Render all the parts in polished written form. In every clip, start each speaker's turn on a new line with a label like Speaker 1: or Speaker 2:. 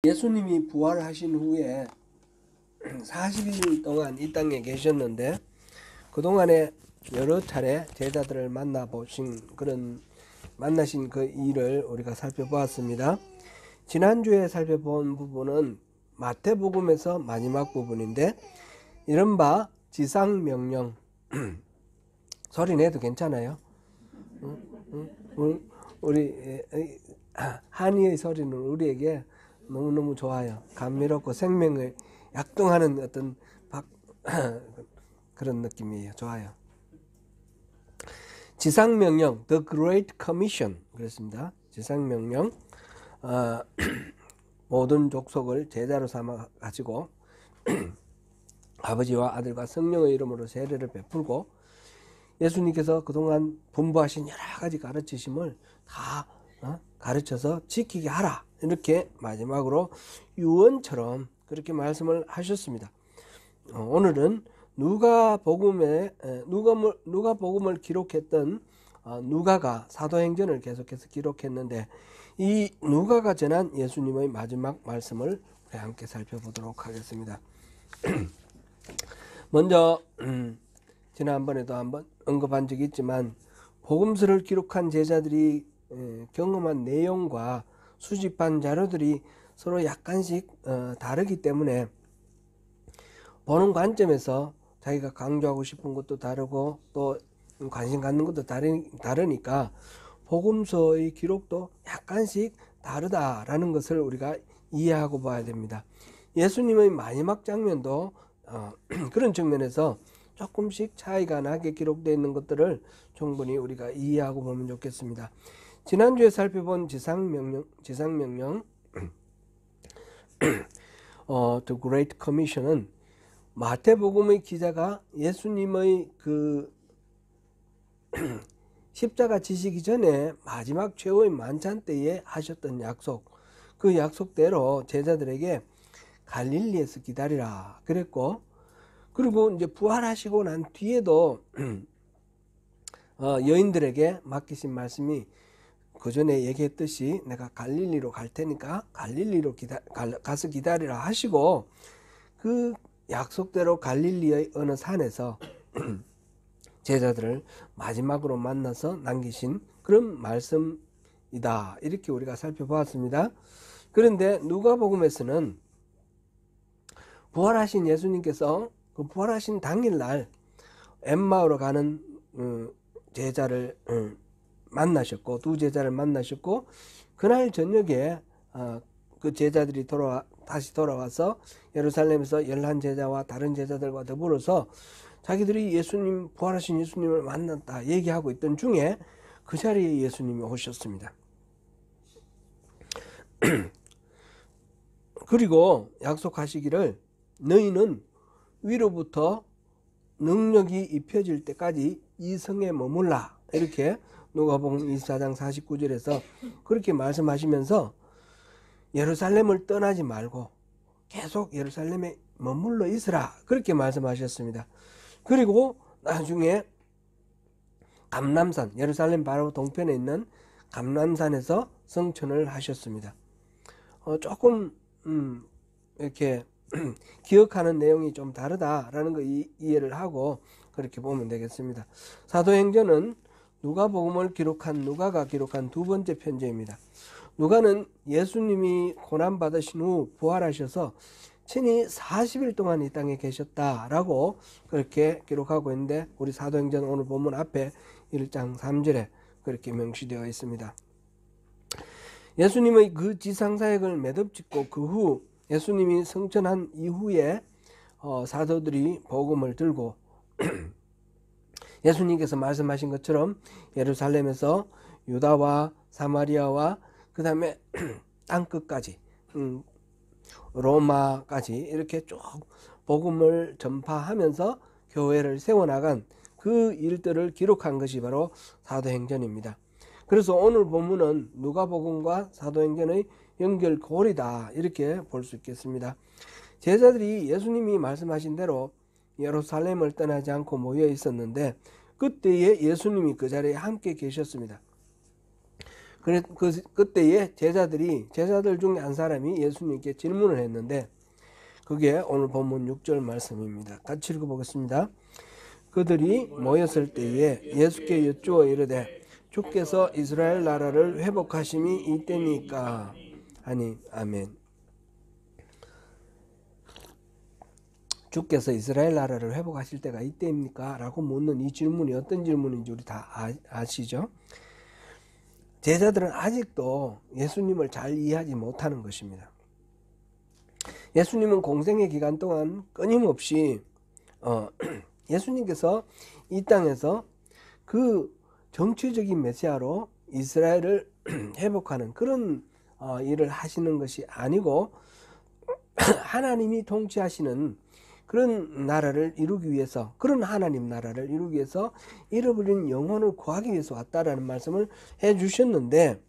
Speaker 1: 예수님이 부활하신 후에 40일 동안 이 땅에 계셨는데 그동안에 여러 차례 제자들을 만나신 그 일을 우리가 살펴보았습니다. 지난주에 살펴본 부분은 마태복음에서 마지막 부분인데 이른바 지상명령 소리 내도 괜찮아요? 우리 한이의 소리는 우리에게 너무너무 좋아요. 감미롭고 생명을 약동하는 어떤 그런 느낌이에요. 좋아요. 지상명령, The Great Commission 그랬습니다. 지상명령, 모든 족속을 제자로 삼아 가지고 아버지와 아들과 성령의 이름으로 세례를 베풀고 예수님께서 그동안 분부하신 여러 가지 가르치심을 다 가르쳐서 지키게 하라. 이렇게 마지막으로 유언처럼 그렇게 말씀을 하셨습니다. 오늘은 누가복음을 기록했던 누가가 사도행전을 계속해서 기록했는데 이 누가가 전한 예수님의 마지막 말씀을 우리 함께 살펴보도록 하겠습니다. 먼저 지난번에도 한번 언급한 적이 있지만 복음서를 기록한 제자들이 경험한 내용과 수집한 자료들이 서로 약간씩 다르기 때문에 보는 관점에서 자기가 강조하고 싶은 것도 다르고 또 관심 갖는 것도 다르니까 복음서의 기록도 약간씩 다르다라는 것을 우리가 이해하고 봐야 됩니다. 예수님의 마지막 장면도 그런 측면에서 조금씩 차이가 나게 기록되어 있는 것들을 충분히 우리가 이해하고 보면 좋겠습니다. 지난주에 살펴본 지상명령 The Great Commission은 마태복음의 기자가 예수님의 그 십자가 지시기 전에 마지막 최후의 만찬 때에 하셨던 약속, 그 약속대로 제자들에게 갈릴리에서 기다리라 그랬고, 그리고 이제 부활하시고 난 뒤에도 여인들에게 맡기신 말씀이 그 전에 얘기했듯이 내가 갈릴리로 갈 테니까 갈릴리로 가서 기다리라 하시고 그 약속대로 갈릴리의 어느 산에서 제자들을 마지막으로 만나서 남기신 그런 말씀이다. 이렇게 우리가 살펴보았습니다. 그런데 누가복음에서는 부활하신 예수님께서 그 부활하신 당일날 엠마오로 가는 제자를 만나셨고 두 제자를 만나셨고 그날 저녁에 그 제자들이 다시 돌아와서 예루살렘에서 11제자와 다른 제자들과 더불어서 자기들이 예수님 부활하신 예수님을 만났다 얘기하고 있던 중에 그 자리에 예수님이 오셨습니다. 그리고 약속하시기를 너희는 위로부터 능력이 입혀질 때까지 이 성에 머물라 이렇게 누가복음 24장 49절에서 그렇게 말씀하시면서 예루살렘을 떠나지 말고 계속 예루살렘에 머물러 있으라 그렇게 말씀하셨습니다. 그리고 나중에 감람산, 예루살렘 바로 동편에 있는 감람산에서 성천을 하셨습니다. 조금 이렇게 기억하는 내용이 좀 다르다라는 거 이해를 하고 그렇게 보면 되겠습니다. 사도행전은 누가복음을 기록한 누가가 기록한 두 번째 편지입니다. 누가는 예수님이 고난받으신 후 부활하셔서 친히 40일 동안 이 땅에 계셨다라고 그렇게 기록하고 있는데 우리 사도행전 오늘 본문 앞에 1장 3절에 그렇게 명시되어 있습니다. 예수님의 그 지상사역을 매듭짓고 그 후 예수님이 성천한 이후에 사도들이 복음을 들고 예수님께서 말씀하신 것처럼 예루살렘에서 유다와 사마리아와 그 다음에 땅끝까지 로마까지 이렇게 쭉 복음을 전파하면서 교회를 세워나간 그 일들을 기록한 것이 바로 사도행전입니다. 그래서 오늘 본문은 누가복음과 사도행전의 연결고리다 이렇게 볼 수 있겠습니다. 제자들이 예수님이 말씀하신 대로 예루살렘을 떠나지 않고 모여 있었는데 그때에 예수님이 그 자리에 함께 계셨습니다. 그때에 제자들 중에 한 사람이 예수님께 질문을 했는데, 그게 오늘 본문 6절 말씀입니다. 같이 읽어보겠습니다. 그들이 모였을 때에 예수께 여쭈어 이르되 주께서 이스라엘 나라를 회복하심이 이때니까 하니 아멘. 주께서 이스라엘 나라를 회복하실 때가 이때입니까? 라고 묻는 이 질문이 어떤 질문인지 우리 다 아시죠? 제자들은 아직도 예수님을 잘 이해하지 못하는 것입니다. 예수님은 공생의 기간 동안 끊임없이 예수님께서 이 땅에서 그 정치적인 메시아로 이스라엘을 회복하는 그런 일을 하시는 것이 아니고 하나님이 통치하시는 그런 나라를 이루기 위해서, 그런 하나님 나라를 이루기 위해서 잃어버린 영혼을 구하기 위해서 왔다라는 말씀을 해 주셨는데,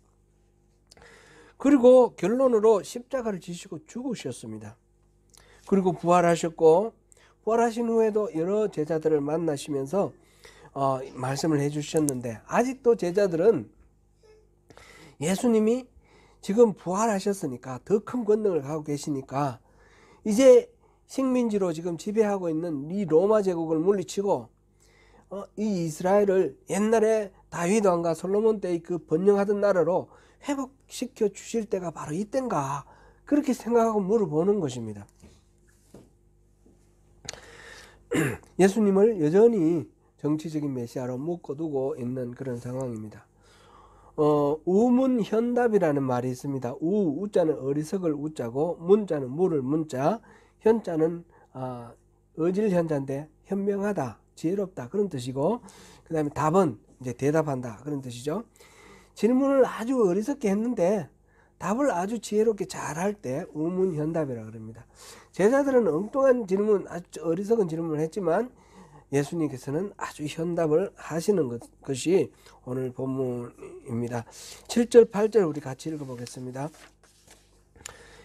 Speaker 1: 그리고 결론으로 십자가를 지시고 죽으셨습니다. 그리고 부활하셨고, 부활하신 후에도 여러 제자들을 만나시면서 말씀을 해 주셨는데, 아직도 제자들은 예수님이 지금 부활하셨으니까, 더 큰 권능을 갖고 계시니까 이제 식민지로 지금 지배하고 있는 이 로마 제국을 물리치고 이 이스라엘을 옛날에 다윗 왕과 솔로몬 때의 그 번영하던 나라로 회복시켜 주실 때가 바로 이때인가, 그렇게 생각하고 물어보는 것입니다. 예수님을 여전히 정치적인 메시아로 묶어두고 있는 그런 상황입니다. 우문현답이라는 말이 있습니다. 우자는 어리석을 우자고, 문자는 물을 문자, 현자는 어질 현자인데 현명하다, 지혜롭다 그런 뜻이고, 그 다음에 답은 이제 대답한다 그런 뜻이죠. 질문을 아주 어리석게 했는데 답을 아주 지혜롭게 잘할 때 우문현답이라 그럽니다. 제자들은 엉뚱한 질문, 아주 어리석은 질문을 했지만 예수님께서는 아주 현답을 하시는 것이 오늘 본문입니다. 7절 8절 우리 같이 읽어보겠습니다.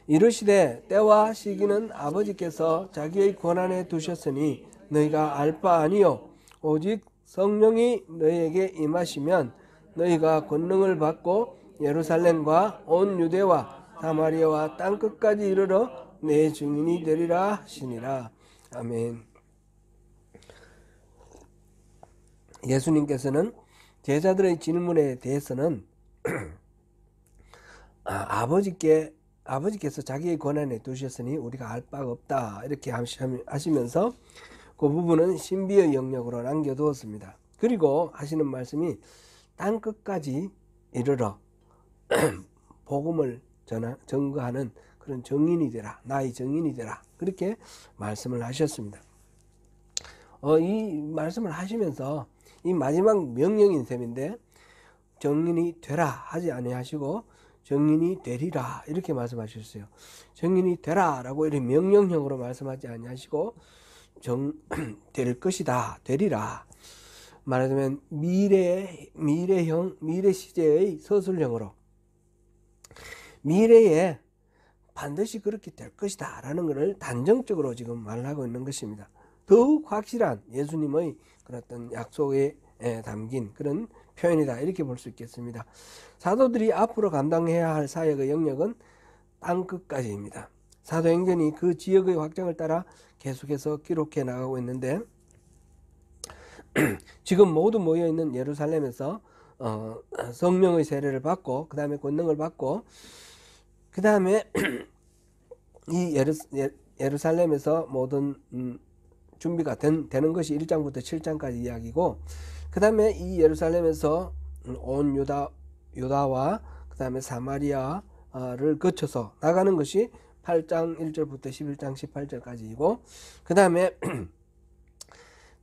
Speaker 1: 이르시되 때와 시기는 아버지께서 자기의 권한에 두셨으니 너희가 알 바 아니요 오직 성령이 너희에게 임하시면 너희가 권능을 받고 예루살렘과 온 유대와 사마리아와 땅끝까지 이르러 내 증인이 되리라 하시니라. 아멘. 예수님께서는 제자들의 질문에 대해서는 아버지께서 자기의 권한에 두셨으니 우리가 알 바가 없다 이렇게 하시면서 그 부분은 신비의 영역으로 남겨두었습니다. 그리고 하시는 말씀이 땅끝까지 이르러 복음을 전거하는 그런 정인이 되라, 나의 정인이 되라, 그렇게 말씀을 하셨습니다. 이 말씀을 하시면서 이 마지막 명령인 셈인데, 정인이 되라 하지 아니하시고 정인이 되리라 이렇게 말씀하셨어요. 정인이 되라 라고 이렇게 명령형으로 말씀하지 아니하시고 될 것이다, 되리라, 말하자면 미래형, 미래 시제의 서술형으로 미래에 반드시 그렇게 될 것이다 라는 것을 단정적으로 지금 말하고 있는 것입니다. 더욱 확실한 예수님의 그런 어떤 약속에 담긴 그런 표현이다 이렇게 볼 수 있겠습니다. 사도들이 앞으로 감당해야 할 사역의 영역은 땅끝까지입니다. 사도행전이 그 지역의 확장을 따라 계속해서 기록해 나가고 있는데, 지금 모두 모여있는 예루살렘에서 성령의 세례를 받고, 그 다음에 권능을 받고, 그 다음에 이 예루살렘에서 모든 준비가 되는 것이 1장부터 7장까지 이야기고, 그 다음에 이 예루살렘에서 온 유다와 그 다음에 사마리아를 거쳐서 나가는 것이 8장 1절부터 11장 18절까지이고, 그 다음에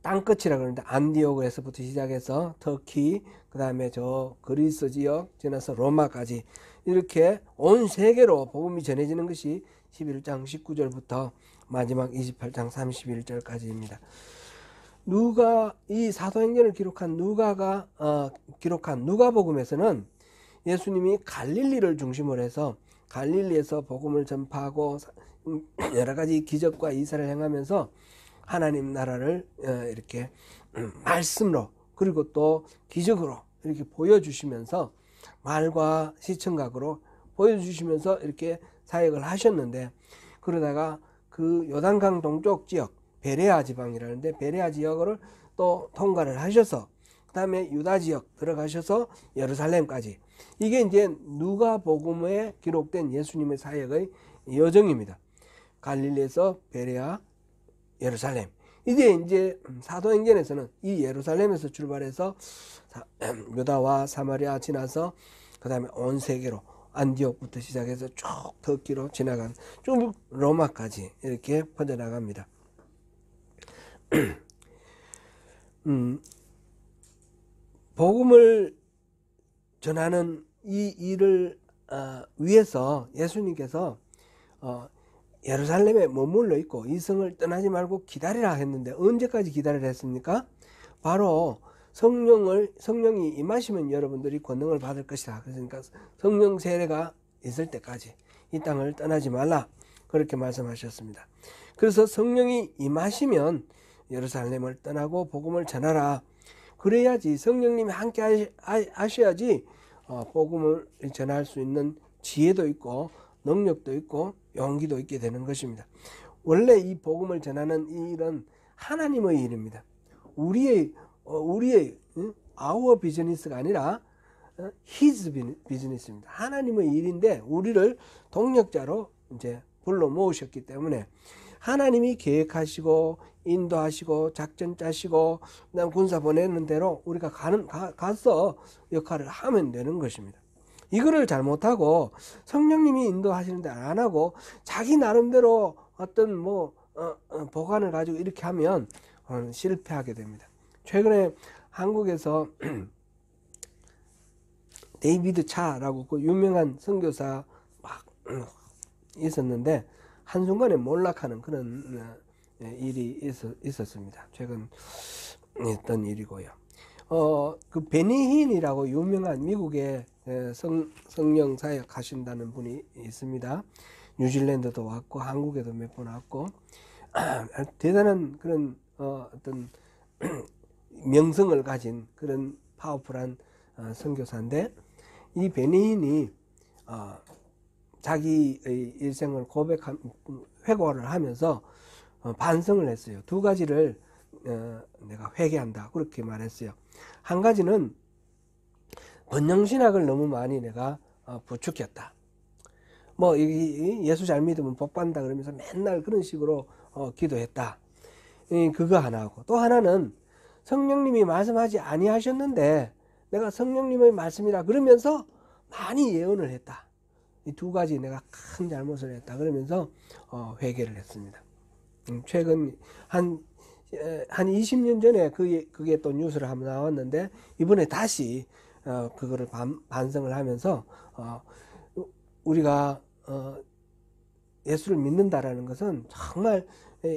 Speaker 1: 땅끝이라 그러는데 안디오크에서부터 시작해서 터키, 그 다음에 저 그리스 지역 지나서 로마까지 이렇게 온 세계로 복음이 전해지는 것이 11장 19절부터 마지막 28장 31절까지입니다. 이 사도행전을 기록한 누가가 기록한 누가복음에서는 예수님이 갈릴리를 중심으로 해서 갈릴리에서 복음을 전파하고 여러 가지 기적과 이사를 행하면서 하나님 나라를 이렇게 말씀으로 그리고 또 기적으로 이렇게 보여주시면서 말과 시청각으로 보여주시면서 이렇게 사역을 하셨는데, 그러다가 그 요단강 동쪽 지역 베레아 지방이라는데 베레아 지역을 또 통과를 하셔서 그 다음에 유다 지역 들어가셔서 예루살렘까지, 이게 이제 누가복음에 기록된 예수님의 사역의 여정입니다. 갈릴리에서 베레아, 예루살렘. 이제 사도행전에서는 이 예루살렘에서 출발해서 유다와 사마리아 지나서 그 다음에 온 세계로 안디옥부터 시작해서 쭉 터키로 지나간 쭉 로마까지 이렇게 퍼져나갑니다. 복음을 전하는 이 일을 위해서 예수님께서 예루살렘에 머물러 있고 이 성을 떠나지 말고 기다리라 했는데, 언제까지 기다리라 했습니까? 바로 성령이 임하시면 여러분들이 권능을 받을 것이다. 그러니까 성령 세례가 있을 때까지 이 땅을 떠나지 말라, 그렇게 말씀하셨습니다. 그래서 성령이 임하시면 예루살렘을 떠나고 복음을 전하라. 그래야지, 성령님이 함께 하셔야지 복음을 전할 수 있는 지혜도 있고 능력도 있고 용기도 있게 되는 것입니다. 원래 이 복음을 전하는 이 일은 하나님의 일입니다. 우리의 our 비즈니스가 아니라 his 비즈니스입니다. 하나님의 일인데 우리를 동력자로 이제 불러 모으셨기 때문에 하나님이 계획하시고 인도하시고 작전 짜시고 그다음 군사 보내는 대로 우리가 가서 역할을 하면 되는 것입니다. 이거를 잘못하고 성령님이 인도하시는데 안 하고 자기 나름대로 어떤 보관을 가지고 이렇게 하면 실패하게 됩니다. 최근에 한국에서 데이비드 차라고 그 유명한 선교사 막 있었는데 한순간에 몰락하는 그런 일이 있었습니다. 최근 있던 일이고요. 그 베니힌이라고 유명한 미국의 성령 사역 하신다는 분이 있습니다. 뉴질랜드도 왔고 한국에도 몇 번 왔고 대단한 그런 어떤 명성을 가진 그런 파워풀한 선교사인데, 이 베니힌이 자기의 일생을 회고를 하면서 반성을 했어요. 두 가지를 내가 회개한다, 그렇게 말했어요. 한 가지는 번영신학을 너무 많이 내가 부추겼다. 예수 잘 믿으면 복 받는다 그러면서 맨날 그런 식으로 기도했다. 그거 하나고, 또 하나는 성령님이 말씀하지 아니하셨는데 내가 성령님의 말씀이라 그러면서 많이 예언을 했다. 이 두 가지 내가 큰 잘못을 했다 그러면서 회개를 했습니다. 최근 한 20년 전에 그게 또 뉴스로 한번 나왔는데, 이번에 다시 그거를 반성을 하면서 우리가 예수를 믿는다라는 것은 정말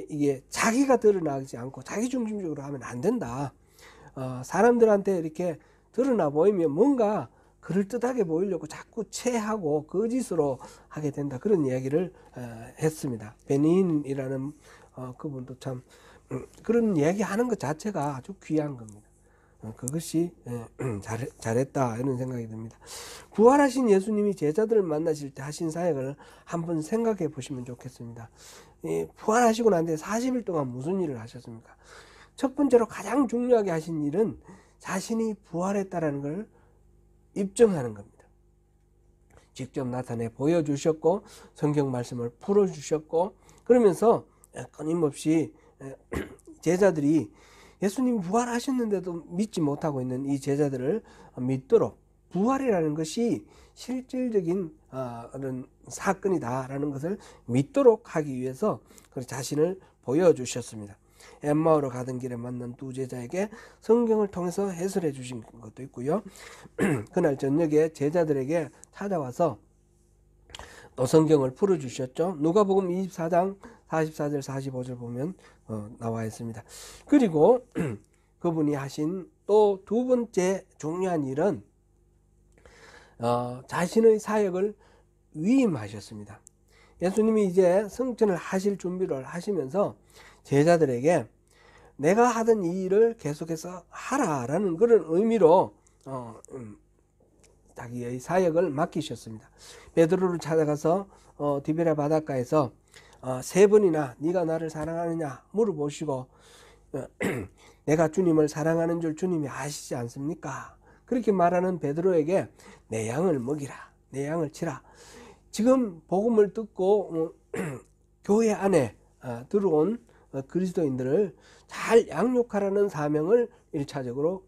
Speaker 1: 이게 자기가 드러나지 않고 자기 중심적으로 하면 안 된다. 사람들한테 이렇게 드러나 보이면 뭔가 그럴듯하게 보이려고 자꾸 체하고 거짓으로 하게 된다, 그런 이야기를 했습니다. 베니인이라는 그분도 참 그런 이야기 하는 것 자체가 아주 귀한 겁니다. 그것이 잘했다 이런 생각이 듭니다. 부활하신 예수님이 제자들을 만나실 때 하신 사역을 한번 생각해 보시면 좋겠습니다. 부활하시고 난 뒤에 40일 동안 무슨 일을 하셨습니까? 첫 번째로 가장 중요하게 하신 일은 자신이 부활했다라는 걸 입증하는 겁니다. 직접 나타내 보여주셨고 성경 말씀을 풀어주셨고, 그러면서 끊임없이 제자들이 예수님이 부활하셨는데도 믿지 못하고 있는 이 제자들을 믿도록, 부활이라는 것이 실질적인 그런 사건이다라는 것을 믿도록 하기 위해서 자신을 보여주셨습니다. 엠마오로 가던 길에 만난 두 제자에게 성경을 통해서 해설해 주신 것도 있고요. 그날 저녁에 제자들에게 찾아와서 또 성경을 풀어주셨죠. 누가복음 24장 44절 45절 보면 나와 있습니다. 그리고 그분이 하신 또 두 번째 중요한 일은 자신의 사역을 위임하셨습니다. 예수님이 이제 성천을 하실 준비를 하시면서 제자들에게 내가 하던 이 일을 계속해서 하라라는 그런 의미로 자기의 사역을 맡기셨습니다. 베드로를 찾아가서 디베랴 바닷가에서 3번이나 네가 나를 사랑하느냐 물어보시고 내가 주님을 사랑하는 줄 주님이 아시지 않습니까? 그렇게 말하는 베드로에게 내 양을 먹이라, 내 양을 치라. 지금 복음을 듣고 교회 안에 들어온 그리스도인들을 잘 양육하라는 사명을 1차적으로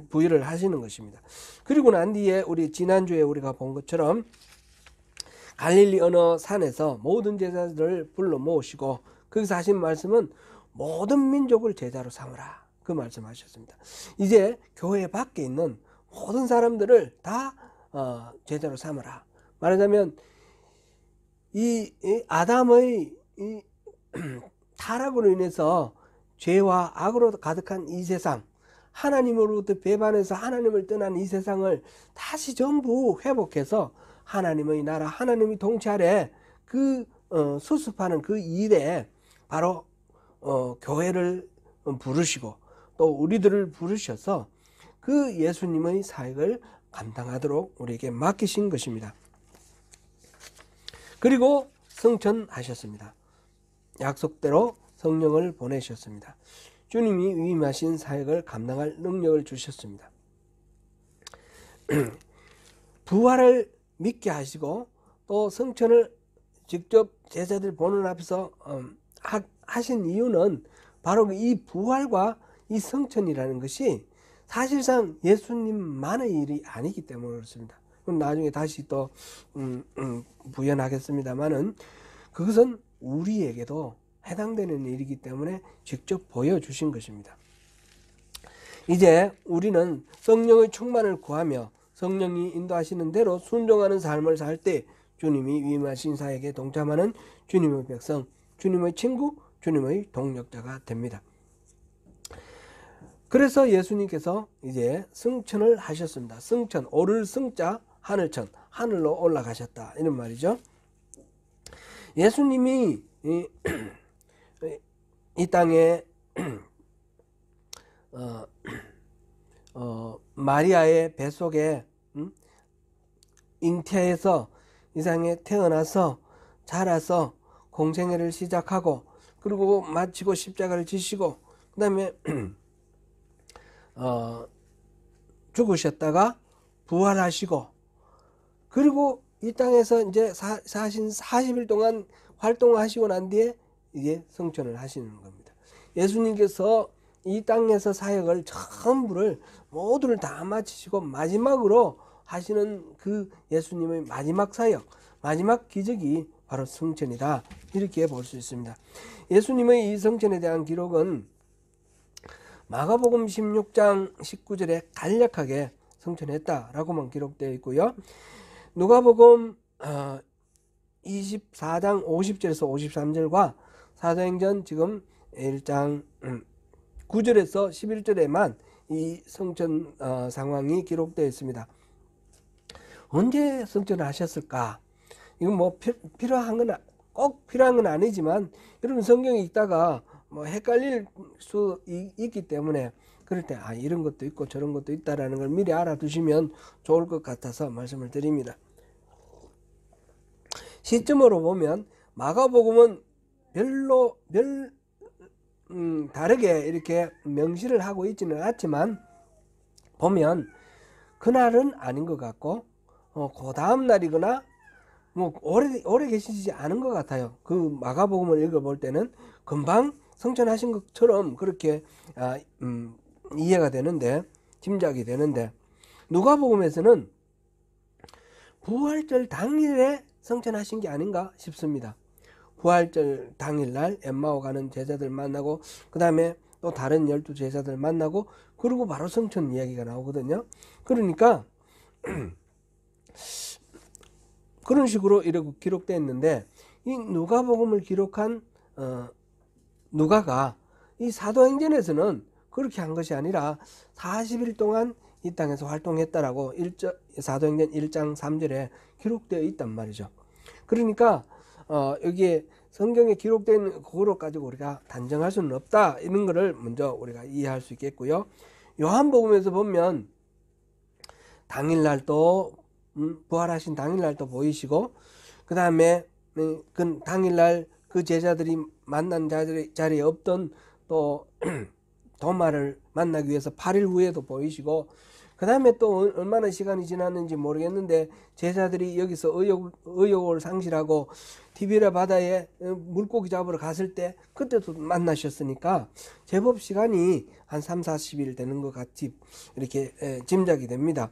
Speaker 1: 부여를 하시는 것입니다. 그리고 난 뒤에 우리 지난주에 우리가 본 것처럼 갈릴리 어느 산에서 모든 제자들을 불러 모으시고 거기서 하신 말씀은 모든 민족을 제자로 삼으라, 그 말씀하셨습니다. 이제 교회 밖에 있는 모든 사람들을 다 제자로 삼으라. 말하자면 이 아담의 이 타락으로 인해서 죄와 악으로 가득한 이 세상, 하나님으로부터 배반해서 하나님을 떠난 이 세상을 다시 전부 회복해서 하나님의 나라, 하나님이 통치 아래 그 수습하는 그 일에 바로 교회를 부르시고 또 우리들을 부르셔서 그 예수님의 사역을 감당하도록 우리에게 맡기신 것입니다. 그리고 승천하셨습니다. 약속대로 성령을 보내셨습니다. 주님이 위임하신 사역을 감당할 능력을 주셨습니다. 부활을 믿게 하시고 또 성천을 직접 제자들 보는 앞에서 하신 이유는 바로 이 부활과 이 성천이라는 것이 사실상 예수님만의 일이 아니기 때문에 그렇습니다. 나중에 다시 또 부연하겠습니다만은 그것은 우리에게도 해당되는 일이기 때문에 직접 보여주신 것입니다. 이제 우리는 성령의 충만을 구하며 성령이 인도하시는 대로 순종하는 삶을 살 때 주님이 위임하신 사역에 동참하는 주님의 백성, 주님의 친구, 주님의 동력자가 됩니다. 그래서 예수님께서 이제 승천을 하셨습니다. 승천, 오를 승자, 하늘천, 하늘로 올라가셨다, 이런 말이죠. 예수님이 이 땅에 마리아의 뱃속에 잉태해서 이 세상에 태어나서 자라서 공생애를 시작하고 그리고 마치고 십자가를 지시고 그 다음에 죽으셨다가 부활하시고 그리고 이 땅에서 이제 40일 동안 활동하시고 난 뒤에 이제 성천을 하시는 겁니다. 예수님께서 이 땅에서 사역을 전부를 모두를 다 마치시고 마지막으로 하시는 그 예수님의 마지막 사역, 마지막 기적이 바로 성천이다, 이렇게 볼 수 있습니다. 예수님의 이 성천에 대한 기록은 마가복음 16장 19절에 간략하게 성천했다라고만 기록되어 있고요. 누가복음 24장 50절에서 53절과 사도행전 지금 1장 9절에서 11절에만 이 성천 상황이 기록되어 있습니다. 언제 성천을 하셨을까? 이건 뭐 꼭 필요한 건 아니지만 여러분 성경에 읽다가 뭐 헷갈릴 수 있기 때문에 그럴 때 이런 것도 있고 저런 것도 있다라는 걸 미리 알아두시면 좋을 것 같아서 말씀을 드립니다. 시점으로 보면 마가복음은 다르게 이렇게 명시를 하고 있지는 않지만 보면 그날은 아닌 것 같고 그 다음 날이거나 뭐 오래 계시지 않은 것 같아요. 그 마가복음을 읽어볼 때는 금방 성천하신 것처럼 그렇게 이해가 되는데, 짐작이 되는데, 누가복음에서는 부활절 당일에 성천하신 게 아닌가 싶습니다. 부활절 당일날 엠마오 가는 제자들 만나고 그 다음에 또 다른 12 제자들 만나고 그리고 바로 성천 이야기가 나오거든요. 그러니까 그런 식으로 이렇게 기록되어 있는데, 이 누가복음을 기록한 누가가 이 사도행전에서는 그렇게 한 것이 아니라 40일 동안 이 땅에서 활동했다라고 사도행전 1장 3절에 기록되어 있단 말이죠. 그러니까 여기에 성경에 기록된 그거로 가지고 우리가 단정할 수는 없다, 이런 거를 먼저 우리가 이해할 수 있겠고요. 요한복음에서 보면 당일날 또 부활하신 당일날 또 보이시고, 그 다음에 그 당일날 그 제자들이 만난 자리에 없던 또 도마를 만나기 위해서 8일 후에도 보이시고, 그 다음에 또 얼마나 시간이 지났는지 모르겠는데 제자들이 여기서 의욕을 상실하고 티베리아 바다에 물고기 잡으러 갔을 때 그때도 만나셨으니까 제법 시간이 한 3, 40일 되는 것 같이 이렇게 짐작이 됩니다.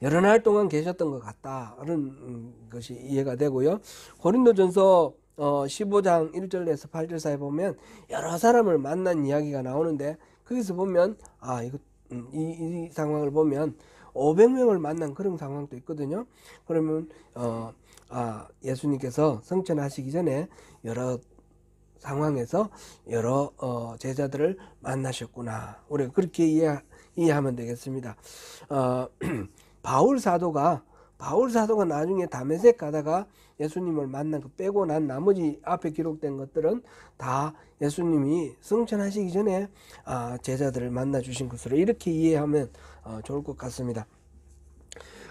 Speaker 1: 여러 날 동안 계셨던 것 같다는 것이 이해가 되고요. 고린도전서 15장 1절에서 8절 사이에 보면 여러 사람을 만난 이야기가 나오는데, 거기서 보면 이 상황을 보면 500명을 만난 그런 상황도 있거든요. 그러면 예수님께서 성천하시기 전에 여러 상황에서 여러 제자들을 만나셨구나, 우리가 그렇게 이해하면 되겠습니다. 바울 사도가 나중에 다메섹 가다가 예수님을 만난 거 빼고 난 나머지 앞에 기록된 것들은 다 예수님이 승천하시기 전에 제자들을 만나 주신 것으로 이렇게 이해하면 좋을 것 같습니다.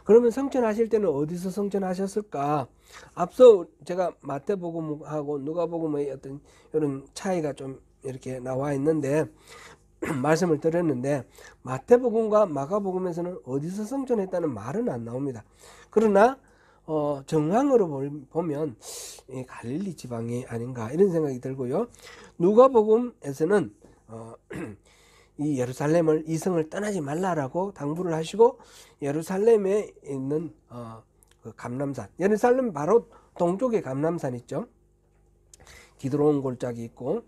Speaker 1: 그러면 성천하실 때는 어디서 성천하셨을까? 앞서 제가 마태복음하고 누가복음의 어떤 이런 차이가 좀 이렇게 나와 있는데 말씀을 드렸는데, 마태복음과 마가복음에서는 어디서 성천했다는 말은 안 나옵니다. 그러나 정황으로 보면 갈릴리 지방이 아닌가 이런 생각이 들고요. 누가복음에서는 이 예루살렘을 이성을 떠나지 말라라고 당부를 하시고, 예루살렘에 있는 그 감람산, 예루살렘 바로 동쪽에 감람산 있죠. 기드론 골짜기 있고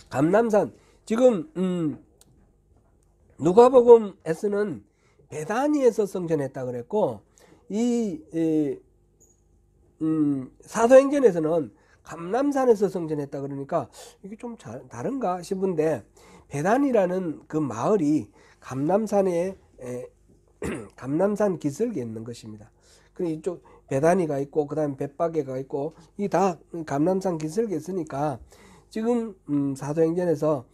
Speaker 1: 감람산, 지금 누가복음에서는 베다니에서 성전했다 그랬고, 사도행전에서는 감람산에서 성전했다 그러니까 이게 좀 다른가 싶은데, 베다니라는 그 마을이 감람산에 감람산 기슭에 있는 것입니다. 그리고 이쪽 베다니가 있고 그 다음에 벳바게가 있고 이 다 감람산 기슭에 있으니까 지금 사도행전에서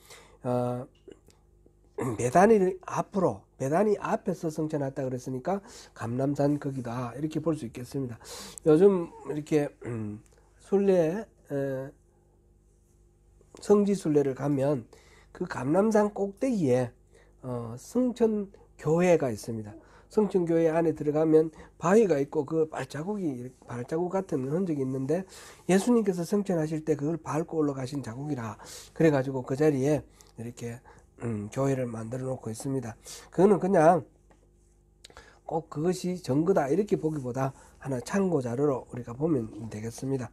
Speaker 1: 베다니 앞에서 성천했다 그랬으니까 감람산 거기다 이렇게 볼 수 있겠습니다. 요즘 이렇게 순례 성지 순례를 가면 그 감람산 꼭대기에 성천 교회가 있습니다. 성천 교회 안에 들어가면 바위가 있고 그 발자국 같은 흔적이 있는데, 예수님께서 성천하실 때 그걸 밟고 올라가신 자국이라 그래가지고 그 자리에 이렇게 교회를 만들어 놓고 있습니다. 그거는 그냥 꼭 그것이 증거다 이렇게 보기보다 하나 참고 자료로 우리가 보면 되겠습니다.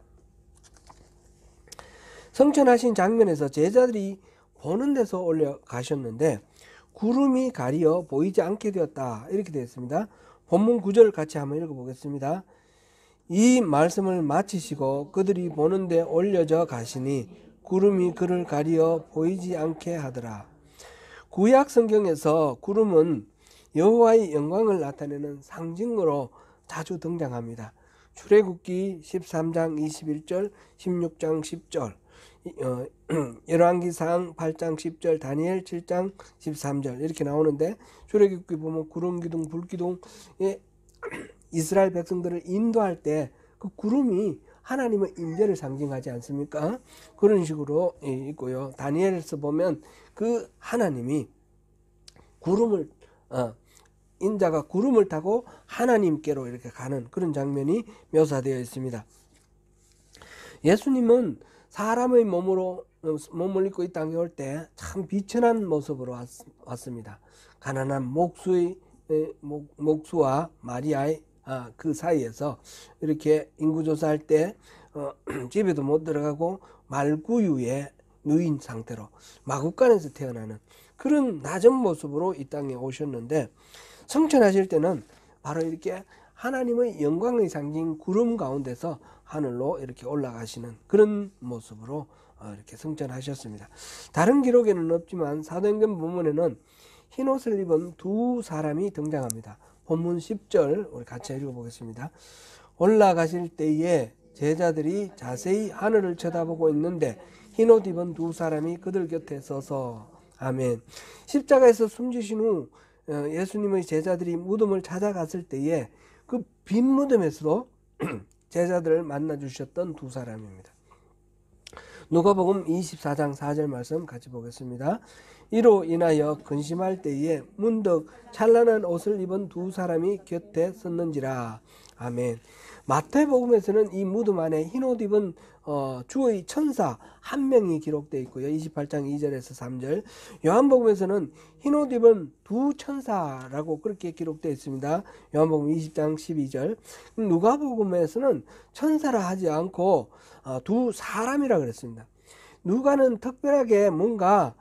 Speaker 1: 성천하신 장면에서 제자들이 보는 데서 올라가셨는데 구름이 가리어 보이지 않게 되었다 이렇게 되어 있습니다. 본문 9절 같이 한번 읽어보겠습니다. 이 말씀을 마치시고 그들이 보는데 올려져 가시니 구름이 그를 가리어 보이지 않게 하더라. 구약 성경에서 구름은 여호와의 영광을 나타내는 상징으로 자주 등장합니다. 출애굽기 13장 21절, 16장 10절, 열왕기상 8장 10절, 다니엘 7장 13절 이렇게 나오는데, 출애굽기 보면 구름기둥 불기둥 이스라엘 백성들을 인도할 때 그 구름이 하나님의 임재를 상징하지 않습니까? 그런 식으로 있고요. 다니엘에서 보면 그 하나님이 구름을 인자가 구름을 타고 하나님께로 이렇게 가는 그런 장면이 묘사되어 있습니다. 예수님은 사람의 몸으로 몸을 입고 이 땅에 올 때 참 비천한 모습으로 왔습니다. 가난한 목수와 마리아의 그 사이에서 이렇게 인구조사할 때 집에도 못 들어가고 말구유에 누인 상태로 마구간에서 태어나는 그런 낮은 모습으로 이 땅에 오셨는데, 성천하실 때는 바로 이렇게 하나님의 영광의 상징 구름 가운데서 하늘로 이렇게 올라가시는 그런 모습으로 이렇게 성천하셨습니다. 다른 기록에는 없지만 사도행전 본문에는 흰옷을 입은 두 사람이 등장합니다. 본문 10절 우리 같이 읽어보겠습니다. 올라가실 때에 제자들이 자세히 하늘을 쳐다보고 있는데 흰옷 입은 두 사람이 그들 곁에 서서. 아멘. 십자가에서 숨지신 후 예수님의 제자들이 무덤을 찾아갔을 때에 그 빈 무덤에서도 제자들을 만나 주셨던 두 사람입니다. 누가복음 24장 4절 말씀 같이 보겠습니다. 이로 인하여 근심할 때에 문득 찬란한 옷을 입은 두 사람이 곁에 섰는지라. 아멘. 마태복음에서는 이 무덤 안에 흰옷 입은 주의 천사 한 명이 기록되어 있고요. 28장 2절에서 3절. 요한복음에서는 흰옷 입은 두 천사라고 그렇게 기록되어 있습니다. 요한복음 20장 12절. 누가복음에서는 천사라 하지 않고 두 사람이라 그랬습니다. 누가는 특별하게 뭔가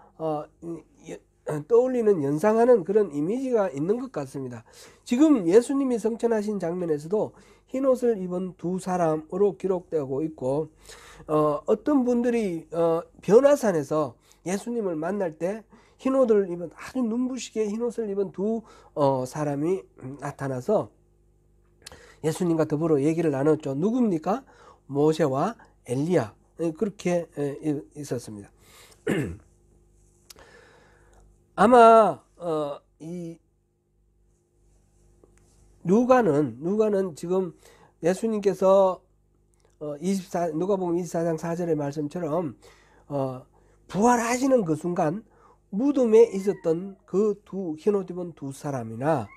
Speaker 1: 떠올리는 연상하는 그런 이미지가 있는 것 같습니다. 지금 예수님이 성천하신 장면에서도 흰옷을 입은 두 사람으로 기록되고 있고 어떤 분들이 변화산에서 예수님을 만날 때 흰옷을 입은 아주 눈부시게 흰옷을 입은 두 사람이 나타나서 예수님과 더불어 얘기를 나눴죠. 누굽니까? 모세와 엘리야. 그렇게 있었습니다. 아마 이 누가는 지금 예수님께서 누가복음 24장 4절의 말씀처럼 부활하시는 그 순간 무덤에 있었던 그 두 흰옷 입은 두 사람이나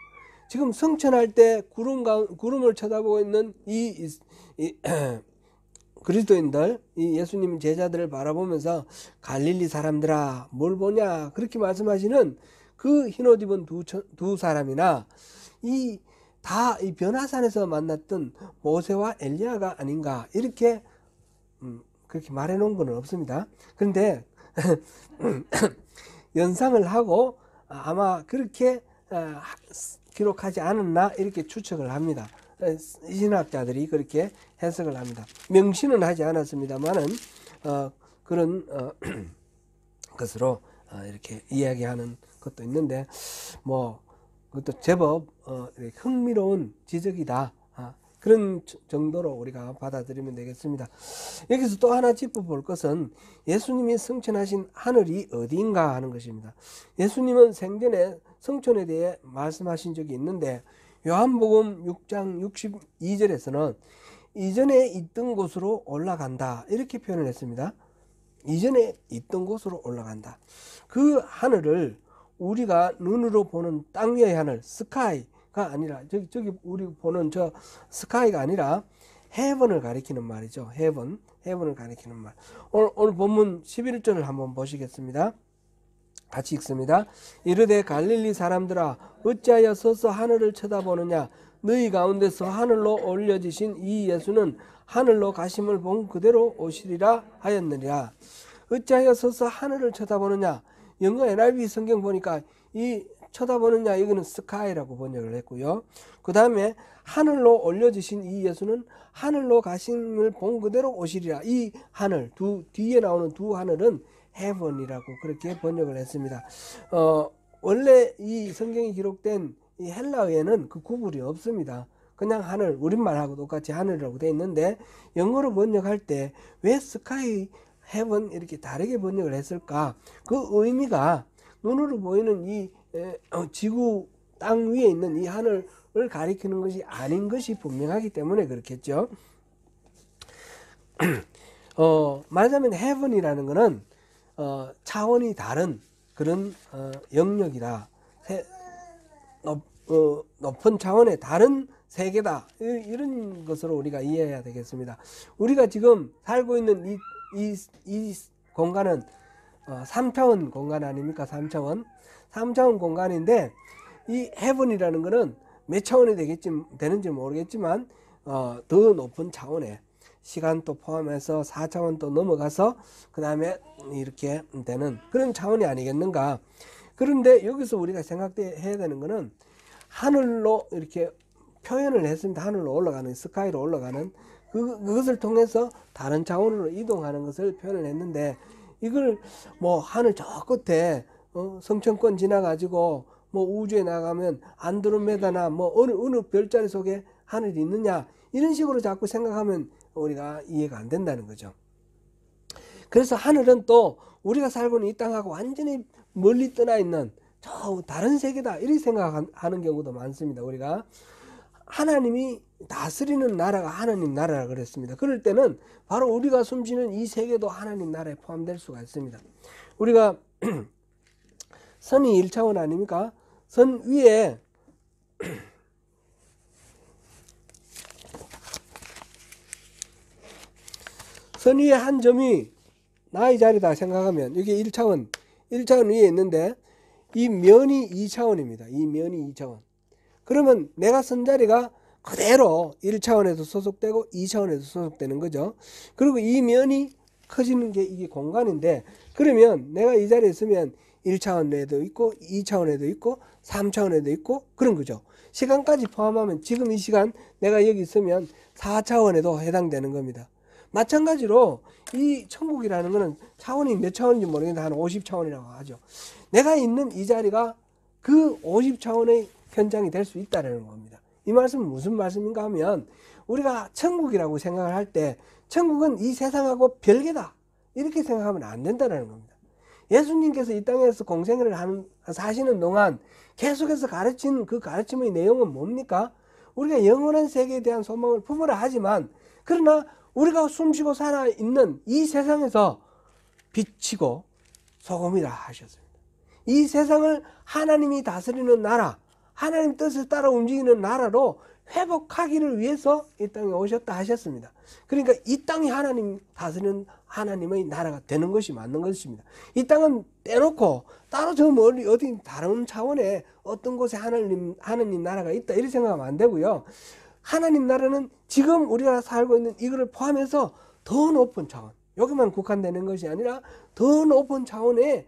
Speaker 1: 지금 성천할 때 구름을 쳐다보고 있는 이 그리스도인들, 이 예수님 제자들을 바라보면서 갈릴리 사람들아 뭘 보냐 그렇게 말씀하시는 그 흰옷 입은 두 사람이나 이 변화산에서 만났던 모세와 엘리야가 아닌가 이렇게 그렇게 말해 놓은 건 없습니다. 그런데 연상을 하고 아마 그렇게 기록하지 않았나 이렇게 추측을 합니다. 신학자들이 그렇게 해석을 합니다. 명시는 하지 않았습니다만은 그런 것으로 이렇게 이야기하는 것도 있는데 뭐 그것도 제법 흥미로운 지적이다. 그런 정도로 우리가 받아들이면 되겠습니다. 여기서 또 하나 짚어볼 것은 예수님이 성천하신 하늘이 어디인가 하는 것입니다. 예수님은 생전에 성천에 대해 말씀하신 적이 있는데 요한복음 6장 62절에서는 이전에 있던 곳으로 올라간다 이렇게 표현을 했습니다. 이전에 있던 곳으로 올라간다. 그 하늘을 우리가 눈으로 보는 땅 위의 하늘, 스카이가 아니라 저기 우리 보는 저 스카이가 아니라 헤븐을 가리키는 말이죠. 헤븐을 가리키는 말. 오늘 본문 11절을 한번 보시겠습니다. 같이 읽습니다. 이르되 갈릴리 사람들아 어찌하여 서서 하늘을 쳐다보느냐 너희 가운데서 하늘로 올려지신 이 예수는 하늘로 가심을 본 그대로 오시리라 하였느니라. 어찌하여 서서 하늘을 쳐다보느냐. 영어 NIV 성경 보니까 이 쳐다보느냐 이거는 스카이라고 번역을 했고요. 그 다음에 하늘로 올려지신 이 예수는 하늘로 가심을 본 그대로 오시리라. 이 하늘 뒤에 나오는 두 하늘은 헤븐이라고 그렇게 번역을 했습니다. 원래 이 성경이 기록된 이 헬라어에는 그 구분이 없습니다. 그냥 하늘, 우리말하고 똑같이 하늘이라고 되어 있는데 영어로 번역할 때 왜 스카이, 헤븐 이렇게 다르게 번역을 했을까? 그 의미가 눈으로 보이는 이 지구 땅 위에 있는 이 하늘을 가리키는 것이 아닌 것이 분명하기 때문에 그렇겠죠. 말하자면 헤븐이라는 것은 차원이 다른 그런 영역이다. 높은 차원의 다른 세계다. 이런 것으로 우리가 이해해야 되겠습니다. 우리가 지금 살고 있는 이 공간은 3차원 공간 아닙니까? 3차원 공간인데 이 헤븐이라는 것은 몇 차원이 되는지 모르겠지만 더 높은 차원에 시간도 포함해서 4차원 또 넘어가서 그 다음에 이렇게 되는 그런 차원이 아니겠는가. 그런데 여기서 우리가 생각해야 되는 것은 하늘로 이렇게 표현을 했습니다. 하늘로 올라가는, 스카이로 올라가는 그것을 통해서 다른 차원으로 이동하는 것을 표현을 했는데 이걸 뭐 하늘 저 끝에 성천권 지나가지고 뭐 우주에 나가면 안드로메다나 뭐 어느 별자리 속에 하늘이 있느냐 이런 식으로 자꾸 생각하면 우리가 이해가 안 된다는 거죠. 그래서 하늘은 또 우리가 살고 있는 이 땅하고 완전히 멀리 떠나 있는 저 다른 세계다 이렇게 생각하는 경우도 많습니다. 우리가 하나님이 다스리는 나라가 하나님 나라라 그랬습니다. 그럴 때는 바로 우리가 숨쉬는 이 세계도 하나님 나라에 포함될 수가 있습니다. 우리가 선이 1차원 아닙니까? 선 위에 선 위에 한 점이 나의 자리다 생각하면 이게 1차원 위에 있는데 이 면이 2차원입니다. 이 면이 2차원. 그러면 내가 선 자리가 그대로 1차원에서 소속되고 2차원에서 소속되는 거죠. 그리고 이 면이 커지는 게 이게 공간인데 그러면 내가 이 자리에 있으면 1차원에도 있고 2차원에도 있고 3차원에도 있고 그런 거죠. 시간까지 포함하면 지금 이 시간 내가 여기 있으면 4차원에도 해당되는 겁니다. 마찬가지로 이 천국이라는 것은 차원이 몇 차원인지 모르겠는데 한 50차원이라고 하죠. 내가 있는 이 자리가 그 50차원의 현장이 될 수 있다는 겁니다. 이 말씀은 무슨 말씀인가 하면 우리가 천국이라고 생각을 할 때 천국은 이 세상하고 별개다 이렇게 생각하면 안 된다는 겁니다. 예수님께서 이 땅에서 공생애를 사시는 동안 계속해서 가르친 그 가르침의 내용은 뭡니까? 우리가 영원한 세계에 대한 소망을 품으라 하지만 그러나 우리가 숨쉬고 살아있는 이 세상에서 빛이고 소금이라 하셨습니다. 이 세상을 하나님이 다스리는 나라, 하나님 뜻을 따라 움직이는 나라로 회복하기를 위해서 이 땅에 오셨다 하셨습니다. 그러니까 이 땅이 하나님 다스리는 하나님의 나라가 되는 것이 맞는 것입니다. 이 땅은 떼놓고 따로 저 멀리 어디 다른 차원에 어떤 곳에 하나님 나라가 있다 이렇게 생각하면 안 되고요. 하나님 나라는 지금 우리가 살고 있는 이거를 포함해서 더 높은 차원, 여기만 국한되는 것이 아니라 더 높은 차원의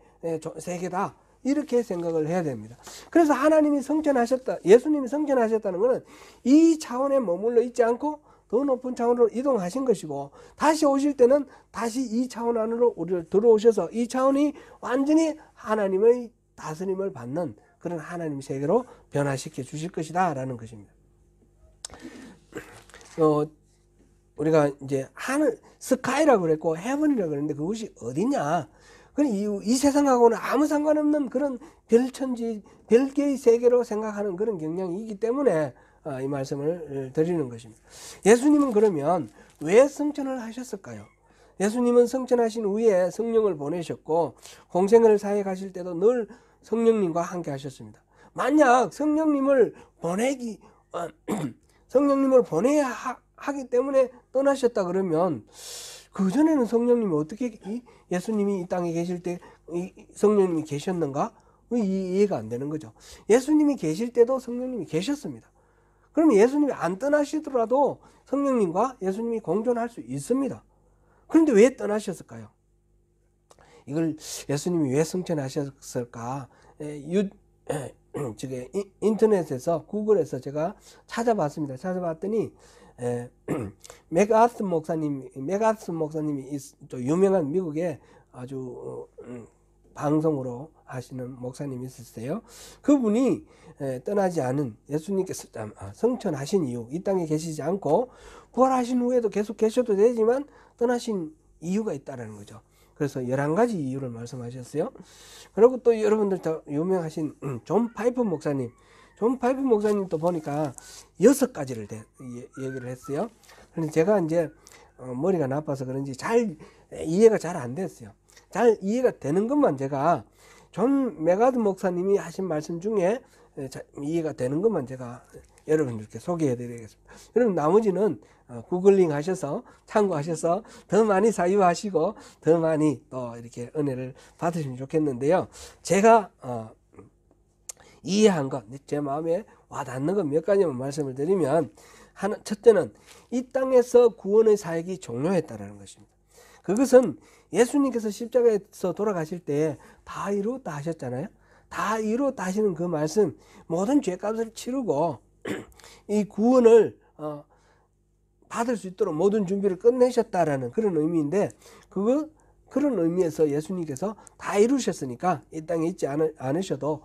Speaker 1: 세계다 이렇게 생각을 해야 됩니다. 그래서 하나님이 성천하셨다, 예수님이 성천하셨다는 것은 이 차원에 머물러 있지 않고 더 높은 차원으로 이동하신 것이고 다시 오실 때는 다시 이 차원 안으로 우리를 들어오셔서 이 차원이 완전히 하나님의 다스림을 받는 그런 하나님 세계로 변화시켜 주실 것이다 라는 것입니다. 우리가 이제 하늘 스카이라고 그랬고 헤븐이라고 그랬는데 그것이 어디냐? 이 세상하고는 아무 상관없는 그런 별천지 별개의 세계로 생각하는 그런 경향이 있기 때문에 이 말씀을 드리는 것입니다. 예수님은 그러면 왜 성천을 하셨을까요? 예수님은 성천하신 후에 성령을 보내셨고 공생을 사해 가실 때도 늘 성령님과 함께 하셨습니다. 만약 성령님을 보내야 하기 때문에 떠나셨다 그러면 그전에는 성령님이 어떻게 예수님이 이 땅에 계실 때 성령님이 계셨는가? 이해가 안 되는 거죠. 예수님이 계실 때도 성령님이 계셨습니다. 그러면 예수님이 안 떠나시더라도 성령님과 예수님이 공존할 수 있습니다. 그런데 왜 떠나셨을까요? 이걸 예수님이 왜 성천하셨을까? 인터넷에서 구글에서 제가 찾아봤습니다. 찾아봤더니 맥아스 목사님이 또 유명한 미국의 아주 방송으로 하시는 목사님이 있었어요. 그분이 떠나지 않은 예수님께서 성천하신 이유, 이 땅에 계시지 않고 부활하신 후에도 계속 계셔도 되지만 떠나신 이유가 있다는 거죠. 그래서 11가지 이유를 말씀하셨어요. 그리고 또 여러분들 더 유명하신 존 파이프 목사님도 보니까 6가지를 얘기를 했어요. 그런데 제가 이제 머리가 나빠서 그런지 이해가 잘 안 됐어요. 잘 이해가 되는 것만 제가 존 메가드 목사님이 하신 말씀 중에 이해가 되는 것만 제가 여러분들께 소개해 드리겠습니다. 여러분 나머지는 구글링 하셔서 참고하셔서 더 많이 사유하시고 더 많이 또 이렇게 은혜를 받으시면 좋겠는데요. 제가 이해한 것, 제 마음에 와닿는 것 몇 가지만 말씀을 드리면 첫째는 이 땅에서 구원의 사역이 종료했다는 것입니다. 그것은 예수님께서 십자가에서 돌아가실 때 다 이루었다 하셨잖아요. 다 이루었다 하시는 그 말씀, 모든 죄값을 치르고 이 구원을 받을 수 있도록 모든 준비를 끝내셨다라는 그런 의미인데 그런 의미에서 예수님께서 다 이루셨으니까 이 땅에 있지 않으셔도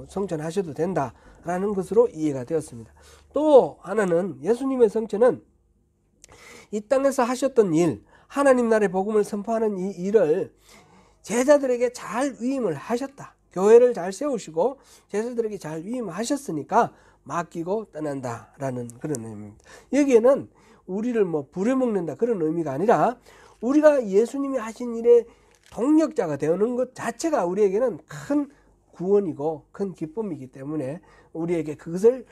Speaker 1: 성천하셔도 된다라는 것으로 이해가 되었습니다. 또 하나는 예수님의 성천은 이 땅에서 하셨던 일, 하나님 나라의 복음을 선포하는 이 일을 제자들에게 잘 위임을 하셨다. 교회를 잘 세우시고 제자들에게 잘 위임하셨으니까 맡기고 떠난다라는 그런 의미입니다. 여기에는 우리를 뭐 부려먹는다 그런 의미가 아니라 우리가 예수님이 하신 일의 동력자가 되는 것 자체가 우리에게는 큰 구원이고 큰 기쁨이기 때문에 우리에게 그것을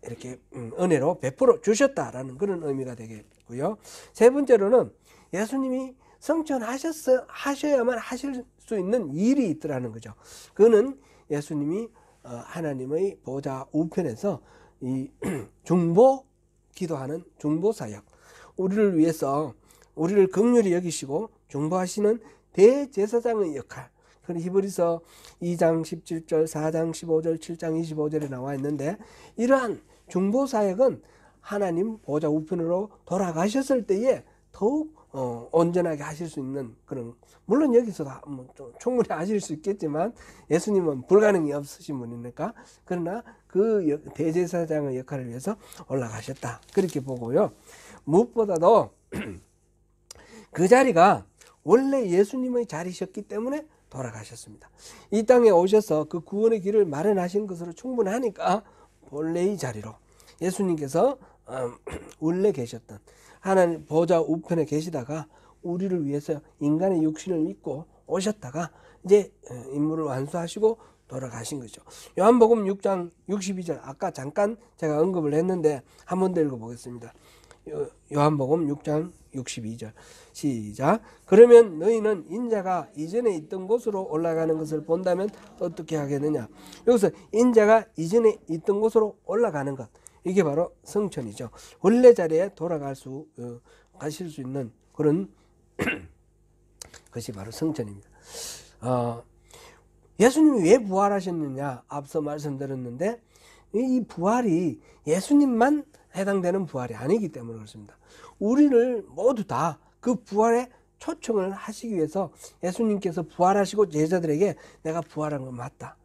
Speaker 1: 이렇게 은혜로 베풀어 주셨다라는 그런 의미가 되겠고요. 세 번째로는 예수님이 성천하셔야만 하실 수 있는 일이 있더라는 거죠. 그거는 예수님이 하나님의 보좌 우편에서 이 중보 기도하는 중보 사역, 우리를 위해서 우리를 긍휼히 여기시고 중보하시는 대제사장의 역할. 그 히브리서 2장 17절, 4장 15절, 7장 25절에 나와 있는데 이러한 중보 사역은 하나님 보좌 우편으로 돌아가셨을 때에 더욱 온전하게 하실 수 있는 그런, 물론 여기서 다 충분히 하실 수 있겠지만 예수님은 불가능이 없으신 분이니까, 그러나 그 대제사장의 역할을 위해서 올라가셨다 그렇게 보고요. 무엇보다도 그 자리가 원래 예수님의 자리셨기 때문에 돌아가셨습니다. 이 땅에 오셔서 그 구원의 길을 마련하신 것으로 충분하니까 본래의 자리로 예수님께서 원래 계셨던 하나님 보좌 우편에 계시다가 우리를 위해서 인간의 육신을 입고 오셨다가 이제 임무를 완수하시고 돌아가신 거죠. 요한복음 6장 62절 아까 잠깐 제가 언급을 했는데 한 번 더 읽어보겠습니다. 요한복음 6장 62절 시작. 그러면 너희는 인자가 이전에 있던 곳으로 올라가는 것을 본다면 어떻게 하겠느냐. 여기서 인자가 이전에 있던 곳으로 올라가는 것, 이게 바로 성천이죠. 원래 자리에 가실 수 있는 그런 것이 바로 성천입니다. 예수님이 왜 부활하셨느냐 앞서 말씀드렸는데 이 부활이 예수님만 해당되는 부활이 아니기 때문에 그렇습니다. 우리를 모두 다 그 부활에 초청을 하시기 위해서 예수님께서 부활하시고 제자들에게 내가 부활한 건 맞다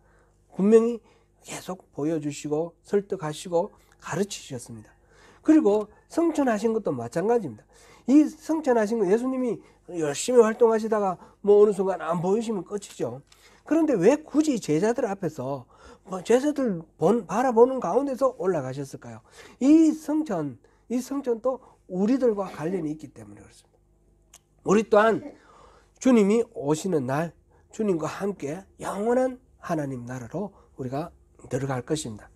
Speaker 1: 분명히 계속 보여주시고 설득하시고 가르치셨습니다. 그리고 성천하신 것도 마찬가지입니다. 이 성천하신 거 예수님이 열심히 활동하시다가 뭐 어느 순간 안 보이시면 끝이죠. 그런데 왜 굳이 제자들 앞에서 제자들 바라보는 가운데서 올라가셨을까요? 이 성천도 우리들과 관련이 있기 때문에 그렇습니다. 우리 또한 주님이 오시는 날 주님과 함께 영원한 하나님 나라로 우리가 들어갈 것입니다.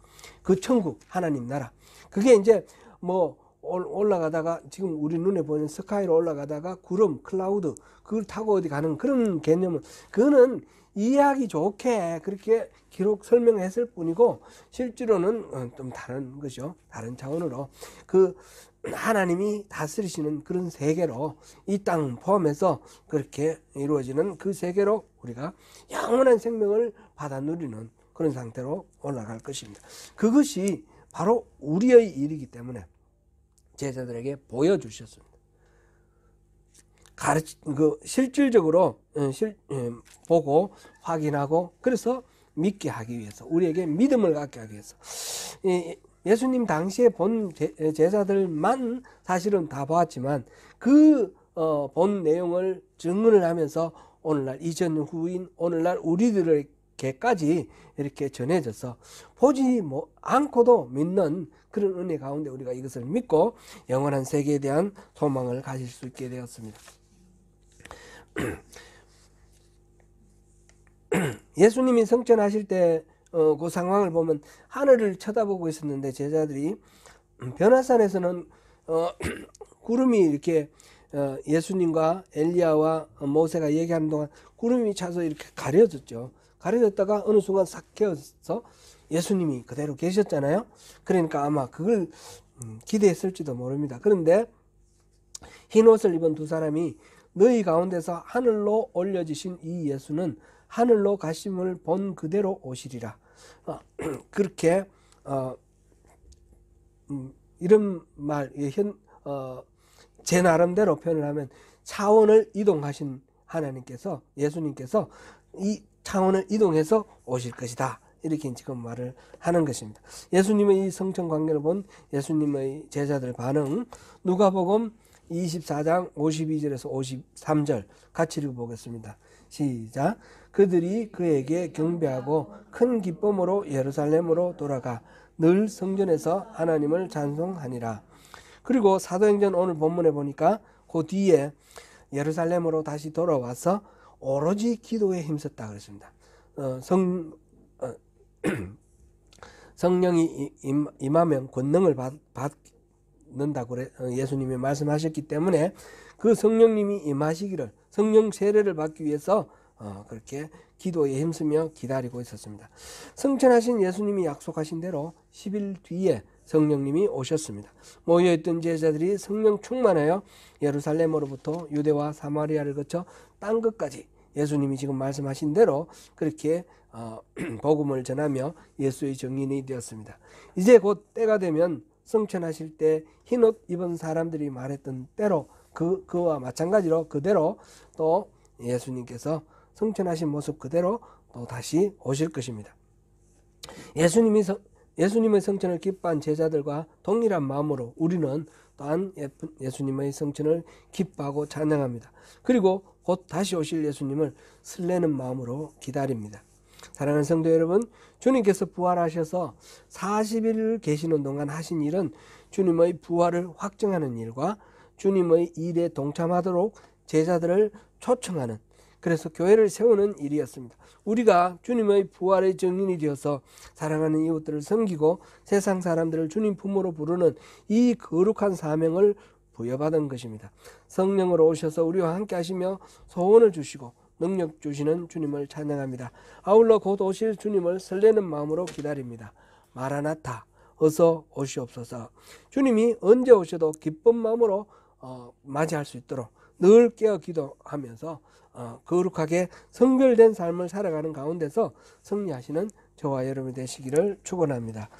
Speaker 1: 그 천국 하나님 나라, 그게 이제 뭐 올라가다가 지금 우리 눈에 보이는 스카이로 올라가다가 구름 클라우드 그걸 타고 어디 가는 그런 개념은, 그거는 이해하기 좋게 그렇게 기록 설명했을 뿐이고 실제로는 좀 다른 거죠. 다른 차원으로 그 하나님이 다스리시는 그런 세계로 이 땅 포함해서 그렇게 이루어지는 그 세계로 우리가 영원한 생명을 받아 누리는 그런 상태로 올라갈 것입니다. 그것이 바로 우리의 일이기 때문에 제자들에게 보여주셨습니다. 실질적으로 보고 확인하고 그래서 믿게 하기 위해서, 우리에게 믿음을 갖게 하기 위해서. 예수님 당시에 본 제자들만 사실은 다 보았지만 그 본 내용을 증언을 하면서 오늘날 2000년 후인 오늘날 우리들에게까지 이렇게 전해져서 보지 않고도 믿는 그런 은혜 가운데 우리가 이것을 믿고 영원한 세계에 대한 소망을 가질 수 있게 되었습니다. 예수님이 성천하실 때 그 상황을 보면 하늘을 쳐다보고 있었는데 제자들이 변화산에서는 구름이 이렇게 예수님과 엘리야와 모세가 얘기하는 동안 구름이 차서 이렇게 가려졌죠. 가려졌다가 어느 순간 싹 깨어서 예수님이 그대로 계셨잖아요. 그러니까 아마 그걸 기대했을지도 모릅니다. 그런데 흰 옷을 입은 두 사람이 너희 가운데서 하늘로 올려지신 이 예수는 하늘로 가심을 본 그대로 오시리라. 그렇게 이런 말, 제 나름대로 표현을 하면 차원을 이동하신 하나님께서, 예수님께서 이 차원을 이동해서 오실 것이다 이렇게 지금 말을 하는 것입니다. 예수님의 이 성천 광경을 본 예수님의 제자들 반응, 누가복음 24장 52절에서 53절 같이 읽어보겠습니다. 시작. 그들이 그에게 경배하고 큰 기쁨으로 예루살렘으로 돌아가 늘 성전에서 하나님을 찬송하니라. 그리고 사도행전 오늘 본문에 보니까 그 뒤에 예루살렘으로 다시 돌아와서 오로지 기도에 힘썼다 그랬습니다. 성령이 임하면 권능을 받는다고 예수님이 말씀하셨기 때문에 그 성령님이 임하시기를, 성령 세례를 받기 위해서 그렇게 기도에 힘쓰며 기다리고 있었습니다. 성천하신 예수님이 약속하신 대로 10일 뒤에 성령님이 오셨습니다. 모여있던 제자들이 성령 충만하여 예루살렘으로부터 유대와 사마리아를 거쳐 땅 끝까지 예수님이 지금 말씀하신 대로 그렇게 복음을 전하며 예수의 증인이 되었습니다. 이제 곧 때가 되면 성천하실 때 흰옷 입은 사람들이 말했던 때로 그와 마찬가지로 그대로 또 예수님께서 성천하신 모습 그대로 또 다시 오실 것입니다. 예수님의 성천을 기뻐한 제자들과 동일한 마음으로 우리는 또한 예수님의 성천을 기뻐하고 찬양합니다. 그리고 곧 다시 오실 예수님을 설레는 마음으로 기다립니다. 사랑하는 성도 여러분, 주님께서 부활하셔서 40일 계시는 동안 하신 일은 주님의 부활을 확증하는 일과 주님의 일에 동참하도록 제자들을 초청하는, 그래서 교회를 세우는 일이었습니다. 우리가 주님의 부활의 증인이 되어서 사랑하는 이웃들을 섬기고 세상 사람들을 주님 품으로 부르는 이 거룩한 사명을 부여받은 것입니다. 성령으로 오셔서 우리와 함께 하시며 소원을 주시고 능력 주시는 주님을 찬양합니다. 아울러 곧 오실 주님을 설레는 마음으로 기다립니다. 마라나타, 어서 오시옵소서. 주님이 언제 오셔도 기쁜 마음으로 맞이할 수 있도록 늘 깨어 기도하면서 거룩하게 성결된 삶을 살아가는 가운데서 승리하시는 저와 여러분이 되시기를 축원합니다.